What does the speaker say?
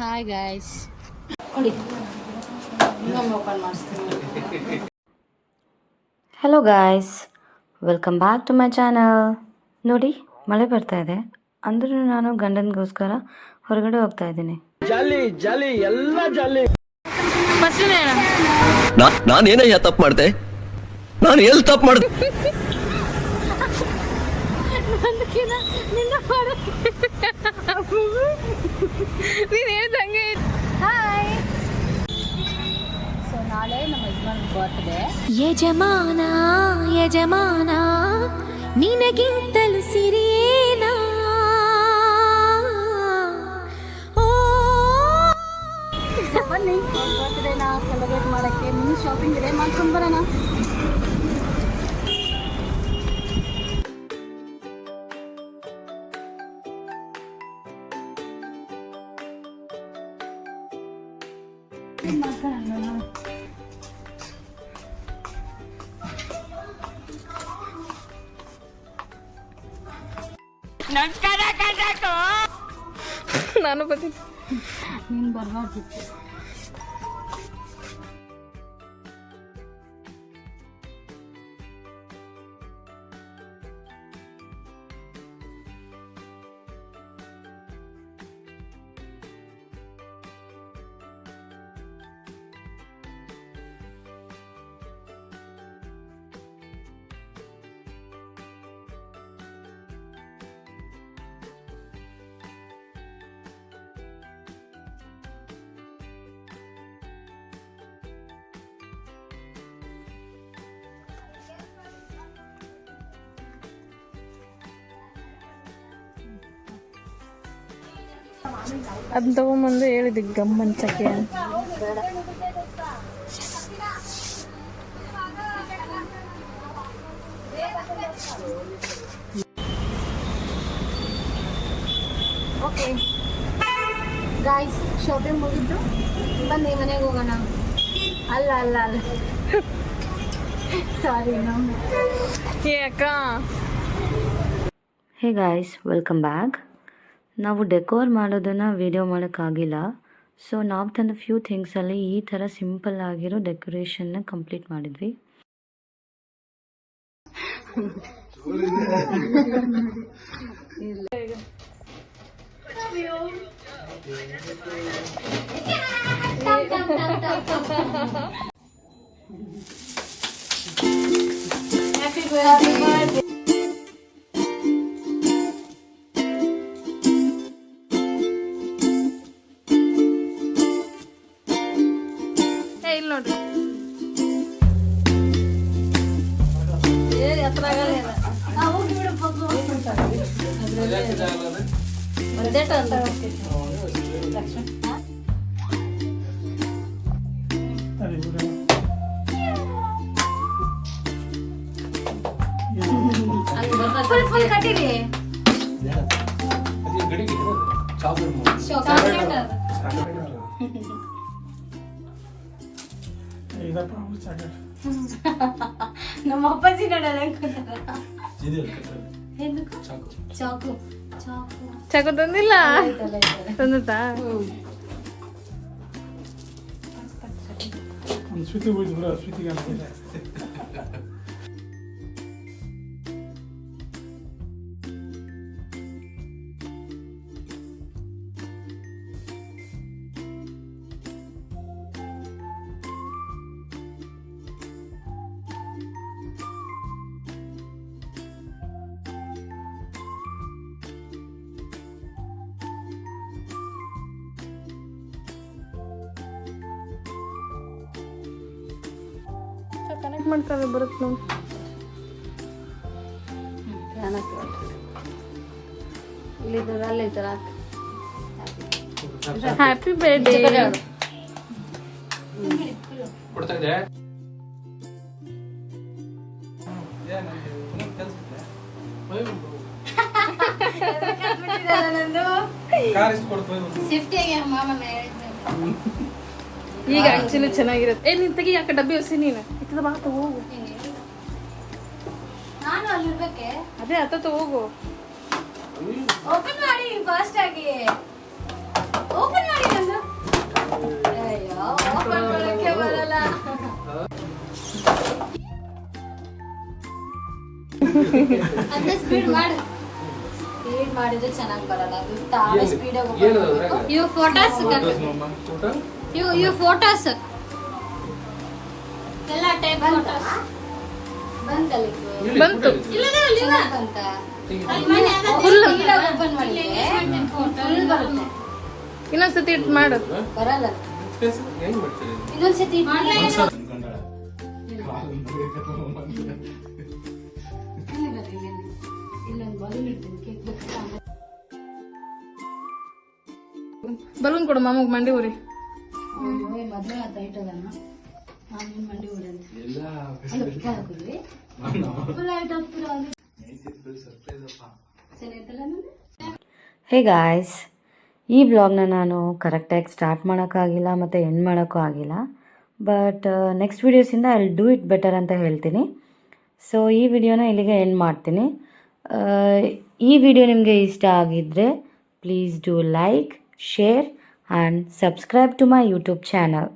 Hi guys. Hello guys, welcome back to my channel. ನೋಡಿ, ಮಳೆ ಬರ್ತಾ ಇದೆ, ಅಂದ್ರೂ ನಾನು ಗಂಡನಿಗೋಸ್ಕರ ಹೊರಗಡೆ ಹೋಗ್ತಾ ಇದ್ದೀನಿ. ನಾನೇನಯ್ಯ ತಪ್ಪು ಮಾಡ್ದೆ? ನಾನು ಎಲ್ಲಿ ತಪ್ಪು ಮಾಡ್ದೆ? ನೀನು ಹೇಳ್ದಂಗೆ. ಹಾಯ್. ಸೊ ನಾಳೆ ನಮ್ಮ ಯಜಮಾನ್ ಬರ್ತ್ಡೇ. ಯಜಮಾನ ಯಜಮಾನ ನಿನಗಿಂತಲೂ ಸಿರಿಯೇನಾ? ಬನ್ನಿ ಬರ್ತ್ಡೇನ ಸೆಲೆಬ್ರೇಟ್ ಮಾಡೋಕ್ಕೆ. ಮಿನಿ ಶಾಪಿಂಗ್ ಇದೆ, ಮಾಡ್ಕೊಂಡು ಬರೋಣ. ನಾನು ಬರ್ತೀನಿ, ನೀನು ಬರಬಾರ್ದಿತ್ತು. ಅದನ್ನ ತಗೊಂಬಂದು ಹೇಳಿದ್ದೆ ಗಮ್ಮಂಚಕ್ಕೆ ಅಂತ. ಓಕೆ ಗಾಯ್ಸ್, ಶಾಪಿಂಗ್ ಮುಗಿದ್ದು ಬನ್ನಿ ಮನೆಗೆ ಹೋಗೋಣ. ಅಲ್ಲ ಅಲ್ಲ ಅಲ್ಲ ಸಾರಿ ನಮ್ಮ ಅಕ್ಕ. Hey guys, welcome back. ನಾವು ಡೆಕೋರ್ ಮಾಡೋದನ್ನು ವಿಡಿಯೋ ಮಾಡೋಕ್ಕಾಗಿಲ್ಲ, ಸೊ ನಾವು ತಂದ ಫ್ಯೂ ಥಿಂಗ್ಸಲ್ಲಿ ಈ ಥರ ಸಿಂಪಲ್ ಆಗಿರೋ ಡೆಕೋರೇಷನ್ನ ಕಂಪ್ಲೀಟ್ ಮಾಡಿದ್ವಿ. Happy birthday. ಇಲ್ಲಿ ನೋಡ್ರಿ, ಫುಲ್ ಕಟ್ಟಿರಿ. ನಮ್ಮ ಅಪ್ಪಾಜಿ ನೋಡಲ್ಲ ಚಾಕು ಚಾಕು ತಂದಿಲ್ಲ, ತಂದತಾ? ಕನೆಕ್ಟ್ ಮಾಡ್ತಾರೆ, ಬರುತ್ತೆ ನೋಡಿ. Happy birthday. ಈಗ ಆಕ್ಚುಲಿ ಚೆನ್ನಾಗಿರುತ್ತೆ. ನೀನ್ ತೆಗಿ, ಯಾಕೆ ಡಬ್ಬಿ ಹೊಸಿ ನೀನು ಇತ್ತದ ಬಾ ಹೋಗು. ನಾನು ಅಲ್ಲಿರ್ಬೇಕೆ, ಅದೇ ಹತ್ತ ಹೋಗು. ಓಪನ್ ಮಾಡಿ ಫಾಸ್ಟ್ ಆಗಿ, ಓಪನ್ ಮಾಡಿ. ನಾನು ಅಂತ ಸ್ಪೀಡ್ ಮಾಡು. ಸ್ಪೀಡ್ ಮಾಡಿದ್ರೆ ಚೆನ್ನಾಗಿ ಬರಲ್ಲ. ಅದು ತಾವೇ ಸ್ಪೀಡ್ ಹೋಗ್ಬೇಕು. ಇವು ಫೋಟೋಸ್ ಇವು ಫೋಟೋಸ್ ಎಲ್ಲ ಟೈಪ್ ಫೋಟೋಸ್ ಬಂತು. ಇಲ್ಲ ಬಂತ ಫುಲ್ ಓಪನ್ ಮಾಡಿದ್ರೆ ಫುಲ್ ಬರುತ್ತೆ. ಇನ್ನೊಂದ್ಸತಿ ಮಾಡು. ಬರಲ್ಲ. ಇನ್ನೊಂದ್ಸತಿ ಬಲೂನ್ ಕೊಡು ಮಾಮಗ್ ಮಂಡಿ ಊರಿ. ಮದ್ವೆ ಟೈಟ್ ಅದ ನಾನು ಮಂಡಿ ಊರಂತ ಹೇ ಗಾಯ್ಸ್, ಈ ವ್ಲಾಗ್ನ ನಾನು ಕರೆಕ್ಟಾಗಿ ಸ್ಟಾರ್ಟ್ ಮಾಡೋಕ್ಕಾಗಿಲ್ಲ ಮತ್ತು ಎಂಡ್ ಮಾಡೋಕ್ಕೂ ಆಗಿಲ್ಲ. ಬಟ್ ನೆಕ್ಸ್ಟ್ ವೀಡಿಯೋಸಿಂದ I will do it better ಅಂತ ಹೇಳ್ತೀನಿ. ಸೊ ಈ ವಿಡಿಯೋನ ಇಲ್ಲಿಗೆ ಎಂಡ್ ಮಾಡ್ತೀನಿ. ಈ ವಿಡಿಯೋ ನಿಮಗೆ ಇಷ್ಟ ಆಗಿದ್ದರೆ please do like, share and subscribe to my YouTube channel.